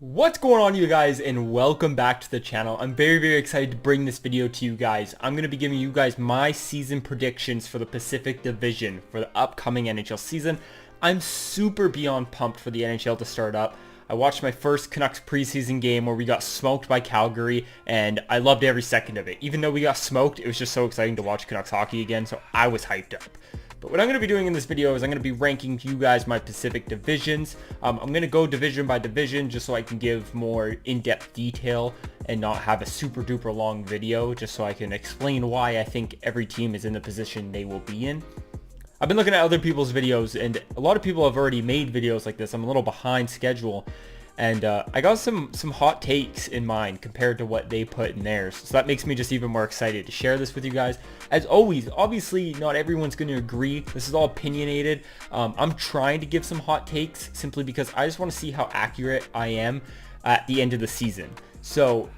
What's going on, you guys, and welcome back to the channel. I'm very excited to bring this video to you guys. I'm going to be giving you guys my season predictions for the Pacific Division for the upcoming NHL season. I'm super beyond pumped for the NHL to start up. I watched my first Canucks preseason game where we got smoked by Calgary, and I loved every second of it. Even though we got smoked, it was just so exciting to watch Canucks hockey again, so I was hyped up. But what I'm going to be doing in this video is I'm going to be ranking you guys my Pacific divisions. I'm going to go division by division just so I can give more in-depth detail and not have a super duper long video, just so I can explain why I think every team is in the position they will be in. I've been looking at other people's videos, and a lot of people have already made videos like this. I'm a little behind schedule, and I got some hot takes in mind compared to what they put in theirs. So that makes me just even more excited to share this with you guys. As always, obviously not everyone's going to agree. This is all opinionated. I'm trying to give some hot takes simply because I just want to see how accurate I am at the end of the season. So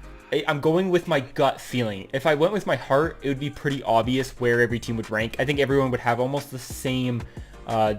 I'm going with my gut feeling. If I went with my heart, it would be pretty obvious where every team would rank. I think everyone would have almost the same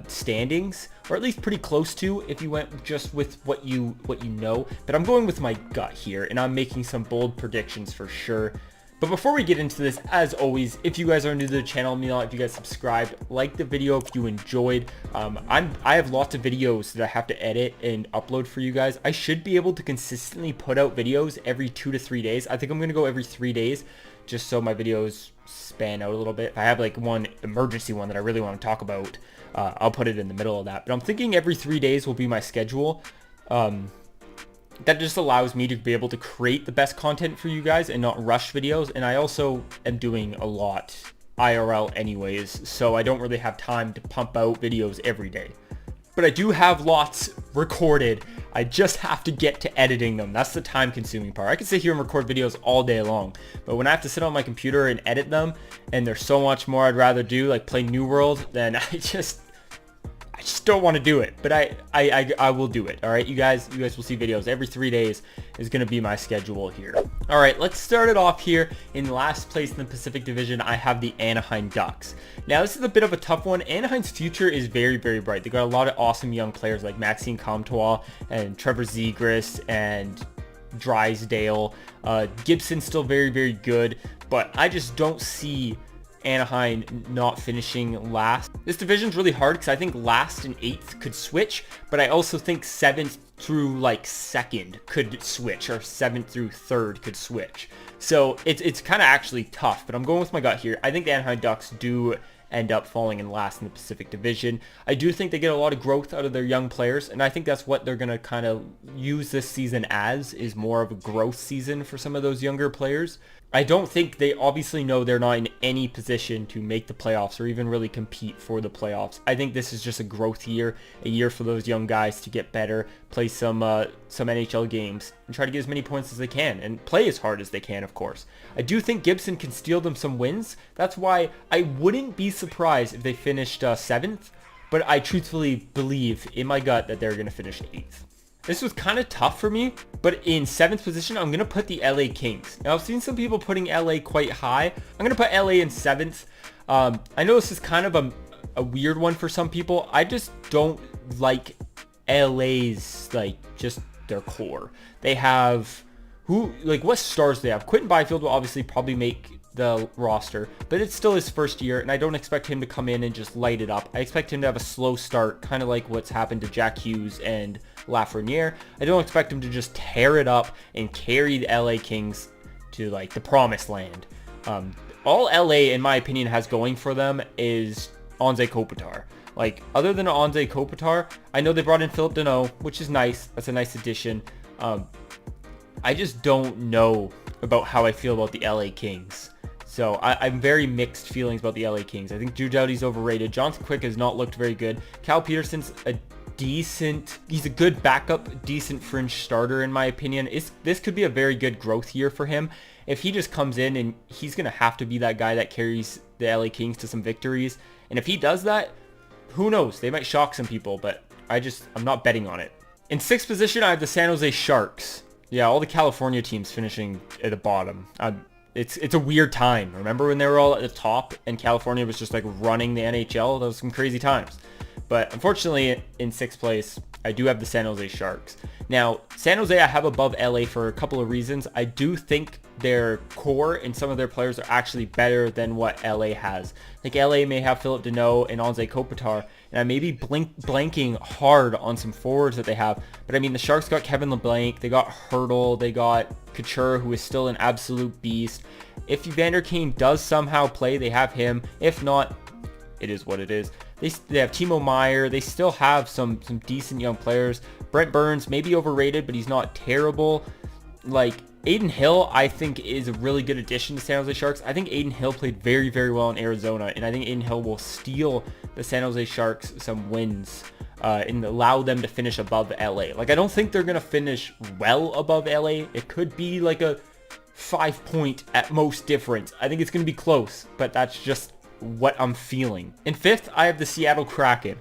standings, or at least pretty close to, if you went just with what you know. But I'm going with my gut here, and I'm making some bold predictions for sure. But before we get into this, as always, if you guys are new to the channel, if you guys subscribed, like the video if you enjoyed. I have lots of videos that I have to edit and upload for you guys. I should be able to consistently put out videos every 2 to 3 days. I think I'm going to go every 3 days, just so my videos span out a little bit. If I have like one emergency one that I really want to talk about, I'll put it in the middle of that. But I'm thinking every 3 days will be my schedule. That just allows me to be able to create the best content for you guys and not rush videos. And I also am doing a lot IRL anyways, so I don't really have time to pump out videos every day. But I do have lots recorded. I just have to get to editing them. That's the time consuming part. I can sit here and record videos all day long, but when I have to sit on my computer and edit them, and there's so much more I'd rather do, like play New World, then I just don't want to do it. But I will do it. All right, you guys will see videos every 3 days is going to be my schedule here. All right, let's start it off here. In last place in the Pacific Division, I have the Anaheim Ducks. Now, this is a bit of a tough one. Anaheim's future is very bright. They got a lot of awesome young players like Maxime Comtois and Trevor Zegras and Drysdale. Gibson's still very good, but I just don't see Anaheim not finishing last. This division's really hard because I think last and 8th could switch, but I also think 7th through like 2nd could switch, or 7th through 3rd could switch. So it's kind of actually tough, but I'm going with my gut here. I think the Anaheim Ducks do end up falling in last in the Pacific Division. I do think they get a lot of growth out of their young players, and I think that's what they're going to kind of use this season as, is more of a growth season for some of those younger players. I don't think they obviously know they're not in any position to make the playoffs or even really compete for the playoffs. I think this is just a growth year, a year for those young guys to get better, play some NHL games, and try to get as many points as they can, and play as hard as they can, of course. I do think Gibson can steal them some wins. That's why I wouldn't be surprised if they finished 7th, but I truthfully believe in my gut that they're going to finish 8th. This was kind of tough for me, but in 7th position, I'm going to put the LA Kings. Now, I've seen some people putting LA quite high. I'm going to put LA in 7th. I know this is kind of a weird one for some people. I just don't like LA's, like, just their core. They have, what stars do they have? Quentin Byfield will obviously probably make the roster, but it's still his first year, and I don't expect him to come in and just light it up. I expect him to have a slow start, kind of like what's happened to Jack Hughes and Lafreniere. I don't expect him to just tear it up and carry the LA Kings to like the promised land. All LA, in my opinion, has going for them is Anze Kopitar. Like, other than Anze Kopitar, I know they brought in Philip Deneau, which is nice. That's a nice addition. I just don't know about how I feel about the LA Kings. So I'm very mixed feelings about the LA Kings. I think Drew Doughty's overrated. Jonathan Quick has not looked very good. Cal Peterson's he's a good backup, decent fringe starter in my opinion. This could be a very good growth year for him. If he just comes in, and he's going to have to be that guy that carries the LA Kings to some victories. And if he does that, who knows? They might shock some people, but I'm not betting on it. In 6th position, I have the San Jose Sharks. Yeah, all the California teams finishing at the bottom. It's a weird time. Remember when they were all at the top and California was just like running the NHL? Those were some crazy times. But unfortunately, in 6th place, I do have the San Jose Sharks. Now, San Jose I have above LA for a couple of reasons. I do think their core and some of their players are actually better than what LA has. Like LA may have Philip Deneau and Anze Kopitar, and I may be blanking hard on some forwards that they have. But I mean, the Sharks got Kevin LeBlanc, they got Hurdle, they got Couture, who is still an absolute beast. If Evander Kane does somehow play, they have him. If not, it is what it is. They have Timo Meier. They still have some decent young players. Brent Burns may be overrated, but he's not terrible. Like, Adin Hill, I think, is a really good addition to San Jose Sharks. I think Adin Hill played very, very well in Arizona, and I think Adin Hill will steal the San Jose Sharks some wins and allow them to finish above LA. Like, I don't think they're going to finish well above LA. It could be like a 5-point at most difference. I think it's going to be close, but that's just what I'm feeling. In fifth, I have the Seattle Kraken.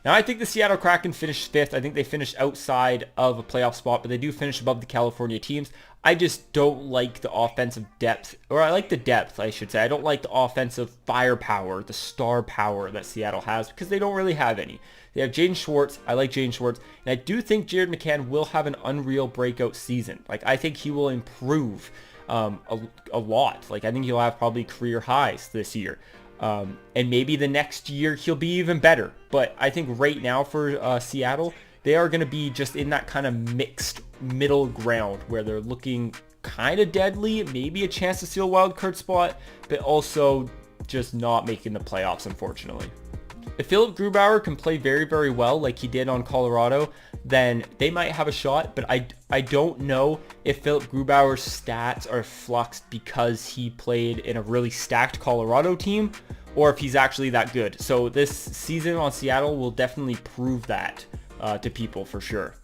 Now, I think the Seattle Kraken finished fifth. I think they finished outside of a playoff spot, but they do finish above the California teams. I just don't like the offensive depth, or I like the depth, I should say. I don't like the offensive firepower, the star power that Seattle has, because they don't really have any. They have Jaden Schwartz. I like Jaden Schwartz, and I do think Jared McCann will have an unreal breakout season. Like, I think he will improve a lot. Like, I think he'll have probably career highs this year. And maybe the next year he'll be even better. But I think right now for Seattle, they are going to be just in that kind of mixed middle ground where they're looking kind of deadly, maybe a chance to steal a wild card spot, but also just not making the playoffs, unfortunately. If Philip Grubauer can play very, very well like he did on Colorado, then they might have a shot, but I don't know if Philip Grubauer's stats are fluxed because he played in a really stacked Colorado team, or if he's actually that good. So this season on Seattle will definitely prove that to people for sure.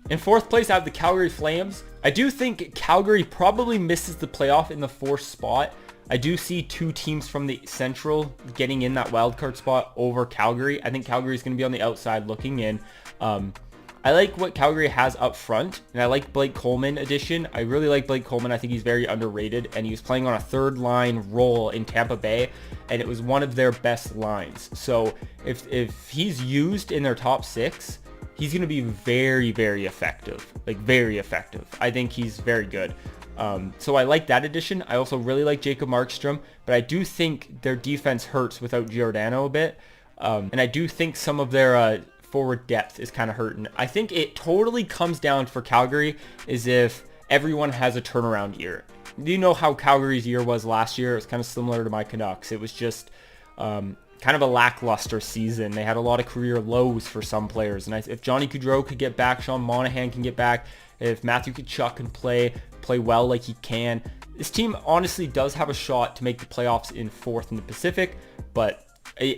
In fourth place, I have the Calgary Flames. I do think Calgary probably misses the playoff in the fourth spot. I do see two teams from the Central getting in that wildcard spot over Calgary. I think Calgary is going to be on the outside looking in. I like what Calgary has up front, and I like Blake Coleman addition. I really like Blake Coleman. I think he's very underrated, and he was playing on a third line role in Tampa Bay, and it was one of their best lines. So if he's used in their top six, he's going to be very, very effective. Like, very effective. I think he's very good. So I like that addition. I also really like Jacob Markstrom, but I do think their defense hurts without Giordano a bit. And I do think some of their forward depth is kind of hurting. I think it totally comes down for Calgary is if everyone has a turnaround year. You know how Calgary's year was last year? It was kind of similar to my Canucks. It was just kind of a lackluster season. They had a lot of career lows for some players. And if Johnny Gaudreau could get back, Sean Monahan can get back, if Matthew Tkachuk can play well like he can, this team honestly does have a shot to make the playoffs in fourth in the Pacific, but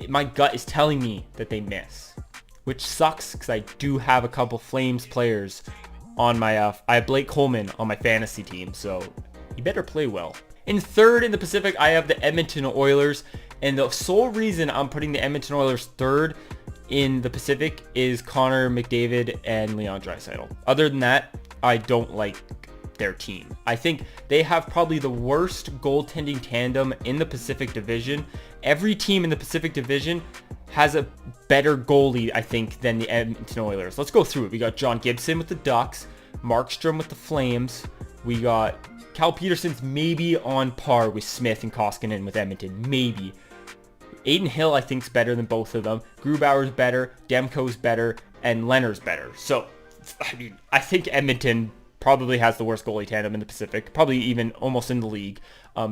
my gut is telling me that they miss, which sucks because I do have a couple Flames players on my, I have Blake Coleman on my fantasy team, so he better play well. In third in the Pacific, I have the Edmonton Oilers, and the sole reason I'm putting the Edmonton Oilers third in the Pacific is Connor McDavid and Leon Draisaitl. Other than that, I don't like their team. I think they have probably the worst goaltending tandem in the Pacific Division. Every team in the Pacific Division has a better goalie, I think, than the Edmonton Oilers. Let's go through it. We got John Gibson with the Ducks, Markstrom with the Flames. We got Cal Peterson's maybe on par with Smith and Koskinen with Edmonton, maybe. Adin Hill, I think, is better than both of them. Grubauer's better, Demko's better, and Leonard's better. So, I mean, I think Edmonton probably has the worst goalie tandem in the Pacific, probably even almost in the league.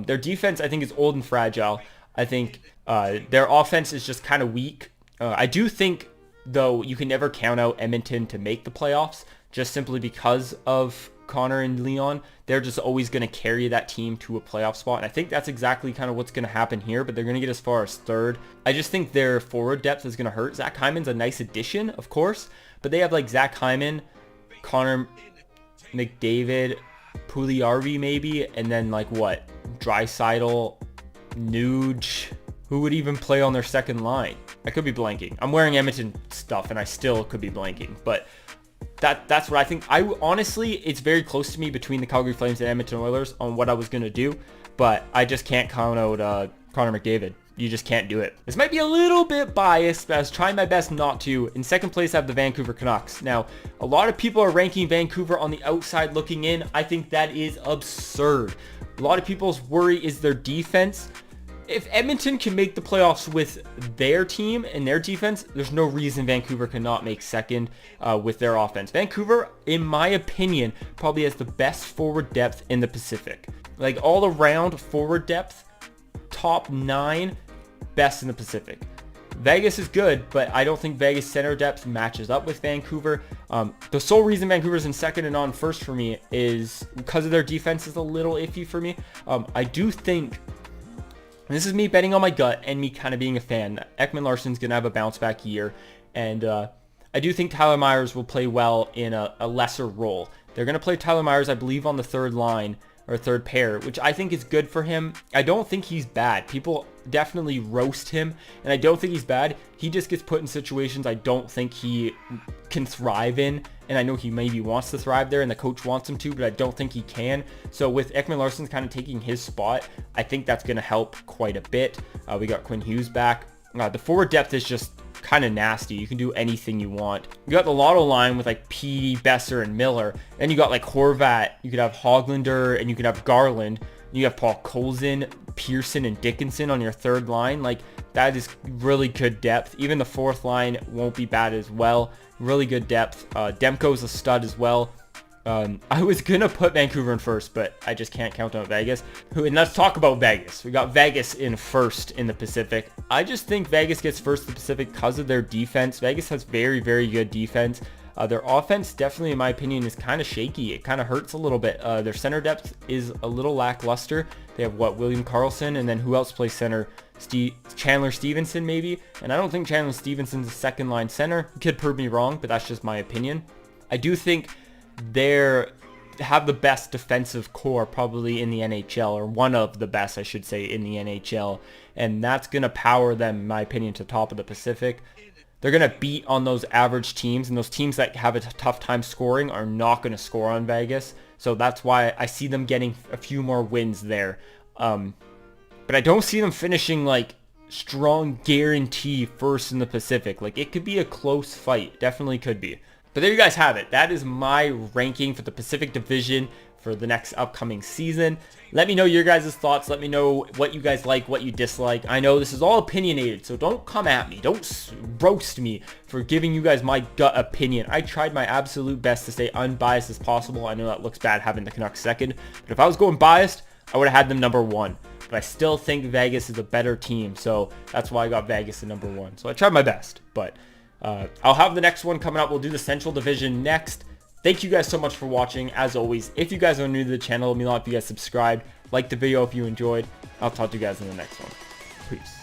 Their defense, I think, is old and fragile. I think their offense is just kind of weak. I do think, though, you can never count out Edmonton to make the playoffs, just simply because of Connor and Leon. They're just always going to carry that team to a playoff spot, and I think that's exactly kind of what's going to happen here, but they're going to get as far as third. I just think their forward depth is going to hurt. Zach Hyman's a nice addition, of course, but they have like Zach Hyman, Connor McDavid, Puljujarvi maybe, and then like what? Draisaitl, Nuge. Who would even play on their second line? I could be blanking. I'm wearing Edmonton stuff and I still could be blanking, but that's what I think. I honestly, it's very close to me between the Calgary Flames and Edmonton Oilers on what I was going to do, but I just can't count out Connor McDavid. You just can't do it. This might be a little bit biased, but I was trying my best not to. In second place, I have the Vancouver Canucks. Now, a lot of people are ranking Vancouver on the outside looking in. I think that is absurd. A lot of people's worry is their defense. If Edmonton can make the playoffs with their team and their defense, there's no reason Vancouver cannot make second with their offense. Vancouver, in my opinion, probably has the best forward depth in the Pacific. Like all around forward depth, top 9, best in the Pacific. Vegas is good, but I don't think Vegas center depth matches up with Vancouver. The sole reason Vancouver's in second and on first for me is because of their defense is a little iffy for me. I do think, this is me betting on my gut and me kind of being a fan, that Ekman Larsson's going to have a bounce back year. And I do think Tyler Myers will play well in a lesser role. They're going to play Tyler Myers, I believe, on the third line or third pair, which I think is good for him. I don't think he's bad. People definitely roast him, and I don't think he's bad. He just gets put in situations I don't think he can thrive in, and I know he maybe wants to thrive there, and the coach wants him to, but I don't think he can. So with Ekman Larsson kind of taking his spot, I think that's going to help quite a bit. We got Quinn Hughes back. The forward depth is just kind of nasty. You can do anything you want. You got the Lotto line with like Petey, Besser, and Miller. Then you got like Horvat. You could have Hoglander, and you could have Garland. You have Paul Colson, Pearson, and Dickinson on your third line. Like, that is really good depth. Even the fourth line won't be bad as well. Really good depth. Demko's a stud as well. I was going to put Vancouver in first, but I just can't count on Vegas. And let's talk about Vegas. We got Vegas in first in the Pacific. I just think Vegas gets first in the Pacific because of their defense. Vegas has very, very good defense. Their offense, definitely, in my opinion, is kind of shaky. It kind of hurts a little bit. Their center depth is a little lackluster. They have, William Karlsson, and then who else plays center? Chandler Stevenson, maybe? And I don't think Chandler Stevenson's a second-line center. He could prove me wrong, but that's just my opinion. I do think they have the best defensive core probably in the NHL, or one of the best, I should say, in the NHL. And that's going to power them, in my opinion, to top of the Pacific. They're going to beat on those average teams, and those teams that have a tough time scoring are not going to score on Vegas. So that's why I see them getting a few more wins there. But I don't see them finishing like strong guarantee first in the Pacific. Like, it could be a close fight. Definitely could be. But there you guys have it. That is my ranking for the Pacific Division for the next upcoming season. Let me know your guys' thoughts. Let me know what you guys like, what you dislike. I know this is all opinionated, so don't come at me. Don't roast me for giving you guys my gut opinion. I tried my absolute best to stay unbiased as possible. I know that looks bad having the Canucks second, but if I was going biased, I would have had them number 1. But I still think Vegas is a better team, so that's why I got Vegas at number 1. So I tried my best, but I'll have the next one coming up. We'll do the Central Division next. Thank you guys so much for watching. As always, if you guys are new to the channel, let me know if you guys subscribed, like the video if you enjoyed. I'll talk to you guys in the next one. Peace.